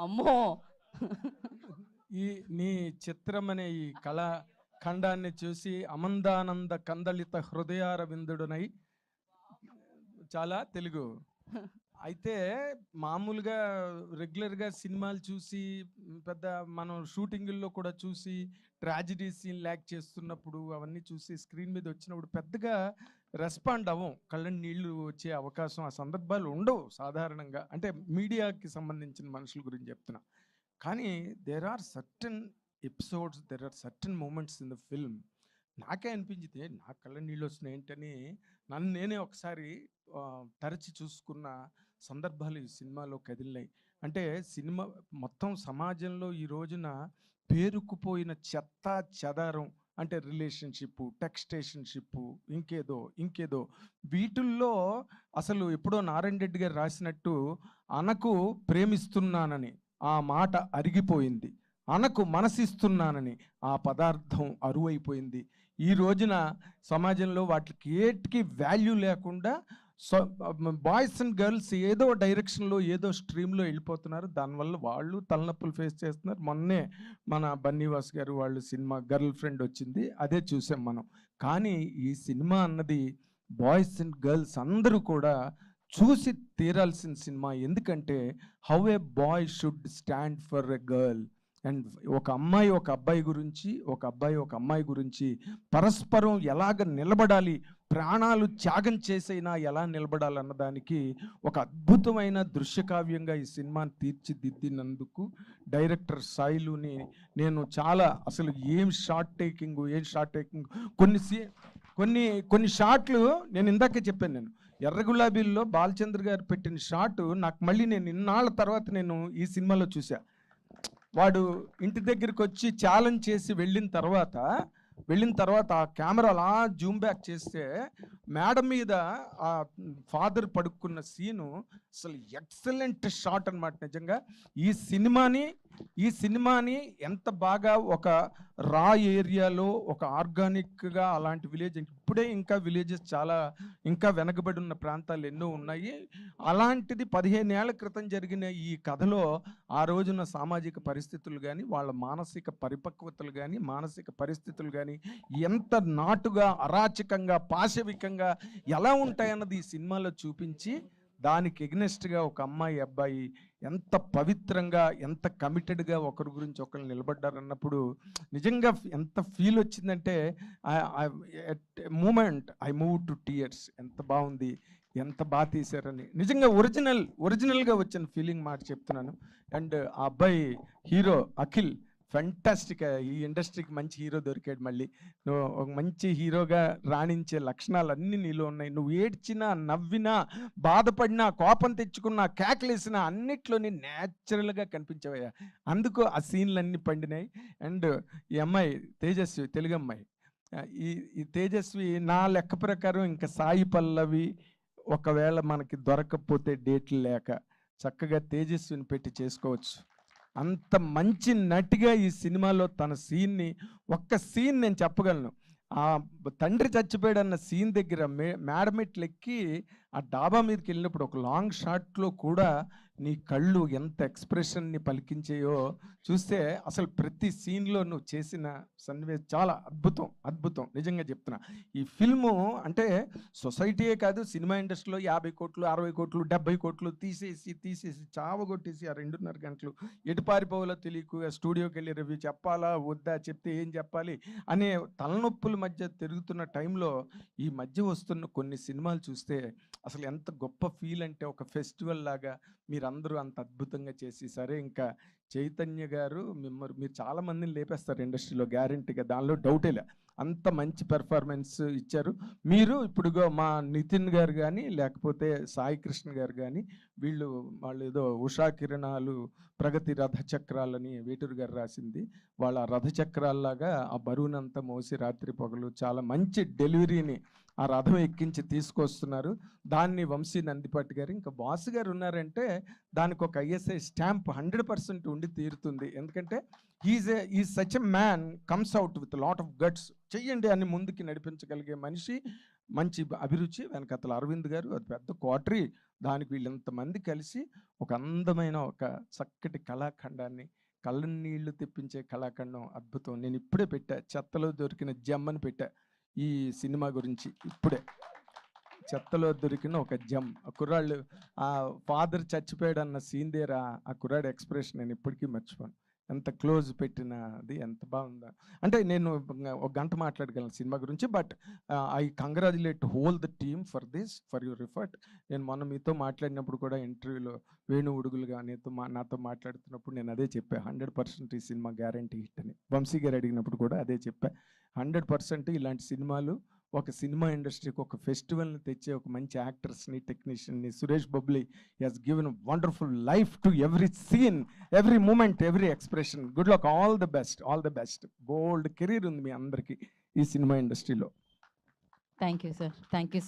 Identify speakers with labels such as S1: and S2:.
S1: అమ్మో!
S2: ఈ నీ చిత్రం అనే ఈ కళా ఖండాన్ని చూసి అమందానంద కందళిత హృదయార విందుడునై చాలా తెలుగు. అయితే మామూలుగా రెగ్యులర్‌గా సినిమాలు చూసి పెద్ద మనం షూటింగుల్లో కూడా చూసి ట్రాజెడీ సీన్‌లు యాక్ట్ చేస్తున్నప్పుడు అవన్నీ చూసి స్క్రీన్ మీద వచ్చినప్పుడు పెద్దగా రెస్పాండ్ అవ్వం. కళ్ళ నీళ్ళు వచ్చే అవకాశం ఆ సందర్భాలు ఉండవు సాధారణంగా. అంటే మీడియాకి సంబంధించిన మనుషుల గురించి చెప్తున్నా. కానీ there are certain episodes, there are certain moments in the film. నాకే అనిపించింది నా కళ్ళ నీళ్ళు వస్తున్నాయి ఏంటని నన్ను నేనే ఒకసారి తరచి చూసుకున్న సందర్భాలు ఈ సినిమాలో కదిలినాయి. అంటే సినిమా మొత్తం సమాజంలో ఈ రోజున పేరుకుపోయిన చెత్త చెదారం అంటే రిలేషన్షిప్, టెక్స్టేషన్షిప్, ఇంకేదో ఇంకేదో వీటిల్లో అసలు ఎప్పుడో నారాయణ రెడ్డి గారు రాసినట్టు అనకు ప్రేమిస్తున్నానని ఆ మాట అరిగిపోయింది, అనకు మనసిస్తున్నానని ఆ పదార్థం అరువైపోయింది. ఈ రోజున సమాజంలో వాటికి ఏటికి వాల్యూ లేకుండా బాయ్స్ అండ్ గర్ల్స్ ఏదో డైరెక్షన్లో ఏదో స్ట్రీమ్లో వెళ్ళిపోతున్నారు. దానివల్ల వాళ్ళు తలనొప్పులు ఫేస్ చేస్తున్నారు. మొన్నే మన బన్నీవాస్ గారు వాళ్ళు సినిమా గర్ల్ ఫ్రెండ్ వచ్చింది, అదే చూసాం మనం. కానీ ఈ సినిమా అన్నది బాయ్స్ అండ్ గర్ల్స్ అందరూ కూడా చూసి తీరాల్సిన సినిమా. ఎందుకంటే how a boy should stand for a girl and ఒక అమ్మాయి ఒక అబ్బాయి గురించి, ఒక అబ్బాయి ఒక అమ్మాయి గురించి పరస్పరం ఎలాగ నిలబడాలి, ప్రాణాలు త్యాగం చేసైనా ఎలా నిలబడాలన్న దానికి ఒక అద్భుతమైన దృశ్యకావ్యంగా ఈ సినిమాని తీర్చిదిద్దినందుకు డైరెక్టర్ సాయిలుని నేను చాలా అసలు ఏం షార్ట్ టేకింగ్ కొన్ని షాట్లు నేను ఇందాకే చెప్పాను. నేను ఎర్ర గులాబీల్లో బాలచంద్ర గారు పెట్టిన షాటు నాకు మళ్ళీ నేను ఇన్నాళ్ళ తర్వాత నేను ఈ సినిమాలో చూసా. వాడు ఇంటి దగ్గరికి వచ్చి ఛాలెంజ్ చేసి వెళ్ళిన తర్వాత ఆ కెమెరా అలా జూమ్ బ్యాక్ చేస్తే మేడ మీద ఆ ఫాదర్ పడుకున్న సీను అసలు ఎక్సలెంట్ షాట్ అనమాట. నిజంగా ఈ సినిమాని ఎంత బాగా ఒక రా ఏరియాలో ఒక ఆర్గానిక్గా అలాంటి విలేజ్, ఇప్పుడే ఇంకా విలేజెస్ చాలా ఇంకా వెనకబడి ఉన్న ప్రాంతాలు ఎన్నో ఉన్నాయి. అలాంటిది 15 ఏళ్ల క్రితం జరిగిన ఈ కథలో ఆ రోజున సామాజిక పరిస్థితులు కానీ, వాళ్ళ మానసిక పరిపక్వతలు కానీ, మానసిక పరిస్థితులు కానీ ఎంత నాటుగా, అరాచకంగా, పాశవికంగా ఎలా ఉంటాయన్నది ఈ సినిమాలో చూపించి దానికి ఎగ్నెస్ట్గా ఒక అమ్మాయి అబ్బాయి ఎంత పవిత్రంగా, ఎంత కమిటెడ్గా ఒకరి గురించి ఒకరు నిలబడ్డారన్నప్పుడు నిజంగా ఎంత ఫీల్ వచ్చిందంటే moment I move to tears. ఎంత బాగుంది, ఎంత బాగా తీశారని నిజంగా ఒరిజినల్గా వచ్చిన ఫీలింగ్ మాట చెప్తున్నాను. అండ్ ఆ అబ్బాయి హీరో అఖిల్ ఫెంటాస్టిక్. ఈ ఇండస్ట్రీకి మంచి హీరో దొరికాడు. మళ్ళీ నువ్వు ఒక మంచి హీరోగా రాణించే లక్షణాలన్నీ నీలో ఉన్నాయి. నువ్వు ఏడ్చినా, నవ్వినా, బాధపడినా, కోపం తెచ్చుకున్నా, కేకలేసినా అన్నిట్లోని న్యాచురల్గా కనిపించవయ్యా. అందుకు ఆ సీన్లన్నీ పండినాయి. అండ్ ఈ అమ్మాయి తేజస్వి, తెలుగు అమ్మాయి, ఈ తేజస్వి నా లెక్క ప్రకారం ఇంకా సాయి పల్లవి ఒకవేళ మనకి దొరకకపోతే డేట్లు లేక చక్కగా తేజస్విని పెట్టి చేసుకోవచ్చు. అంత మంచి నటిగా ఈ సినిమాలో తన ఒక్క సీన్ నేను చెప్పగలను. ఆ తండ్రి చచ్చిపోయాడన్న సీన్ దగ్గర మేడమెట్లు ఎక్కి ఆ డాబా మీదకి వెళ్ళినప్పుడు ఒక లాంగ్ షాట్లో కూడా నీ కళ్ళు ఎంత ఎక్స్ప్రెషన్ని పలికించాయో చూస్తే అసలు ప్రతి సీన్లో నువ్వు చేసిన సన్నివేశం చాలా అద్భుతం నిజంగా చెప్తున్నా. ఈ ఫిల్ము అంటే సొసైటీయే కాదు, సినిమా ఇండస్ట్రీలో 50 కోట్లు, 60 కోట్లు, 70 కోట్లు తీసేసి చావగొట్టేసి ఆ 2.5 గంటలు ఎటు పారిపోవాలో తెలియకు స్టూడియోకి వెళ్ళి రివ్యూ చెప్పాలా వద్దా, చెప్తే ఏం చెప్పాలి అనే తలనొప్పుల మధ్య తిరుగుతున్న టైంలో ఈ మధ్య వస్తున్న కొన్ని సినిమాలు చూస్తే అసలు ఎంత గొప్ప ఫీల్ అంటే ఒక ఫెస్టివల్ లాగా మీరందరూ అంత అద్భుతంగా చేసి, సరే ఇంకా చైతన్య గారు మీరు చాలా మందిని లేపేస్తారు ఇండస్ట్రీలో గ్యారెంటీగా, దానిలో డౌటే లే. అంత మంచి పెర్ఫార్మెన్స్ ఇచ్చారు మీరు. ఇప్పుడుగో మా నితిన్ గారు కానీ, లేకపోతే సాయి కృష్ణ గారు కానీ, వాళ్ళు ఏదో ఉషా కిరణాలు ప్రగతి రథచక్రాలని వేటూరు గారు రాసింది, వాళ్ళ రథచక్రాల్లాగా ఆ బరువునంతా మోసి రాత్రి పగలు చాలా మంచి డెలివరీని ఆ రథం ఎక్కించి తీసుకొస్తున్నారు. దాన్ని వంశీ నందిపాటి గారు, ఇంకా బాస్ గారు ఉన్నారంటే దానికి ఒక ఐఎస్ఐ స్టాంప్ 100% ఉండి తీరుతుంది. ఎందుకంటే is such a man, comes out with lot of guts. చెయ్యండి అని ముందుకి నడిపించగలిగే మనిషి. మంచి అభిరుచి. వెనకతల అరవింద్ గారు అది పెద్ద క్వాటరీ. దానికి వీళ్ళంతమంది కలిసి ఒక అందమైన ఒక చక్కటి కళాఖండాన్ని, కళ్ళనీళ్ళు తెప్పించే కళాఖండం అద్భుతం. నేను ఇప్పుడే పెట్టా, చెత్తలో దొరికిన జెమ్ అని పెట్టా ఈ సినిమా గురించి. ఇప్పుడే చెత్తలో దొరికిన ఒక జెమ్. ఆ కుర్రాళ్ళు ఆ ఫాదర్ చచ్చిపోయాడన్న సీన్ దగ్గర ఆ కుర్రాడు ఎక్స్ప్రెషన్ నేను ఇప్పటికీ మర్చిపోను. ఎంత క్లోజ్ పెట్టినది, ఎంత బాగుందా. అంటే నేను ఒక గంట మాట్లాడగలను సినిమా గురించి. But I congratulate whole the team for this, for your effort. నేను మొన్న మీతో మాట్లాడినప్పుడు కూడా ఇంటర్వ్యూలో వేణు ఉడుగులుగా నాతో మాట్లాడుతున్నప్పుడు నేను అదే చెప్పా, 100% ఈ సినిమా గ్యారంటీ హిట్ అని. వంశీ గారు అడిగినప్పుడు కూడా అదే చెప్పా, 100% ఇలాంటి సినిమాలు ఒక సినిమా ఇండస్ట్రీకి ఒక ఫెస్టివల్ని తెచ్చే ఒక మంచి యాక్టర్స్ని, టెక్నీషియన్ని. Suresh Bobbili has given wonderful life to every scene, every moment, every expression. Good luck, all the best, all the best. బోల్డ్ కెరీర్ ఉంది మీ అందరికీ ఈ సినిమా ఇండస్ట్రీలో.
S1: Thank you sir, thank you.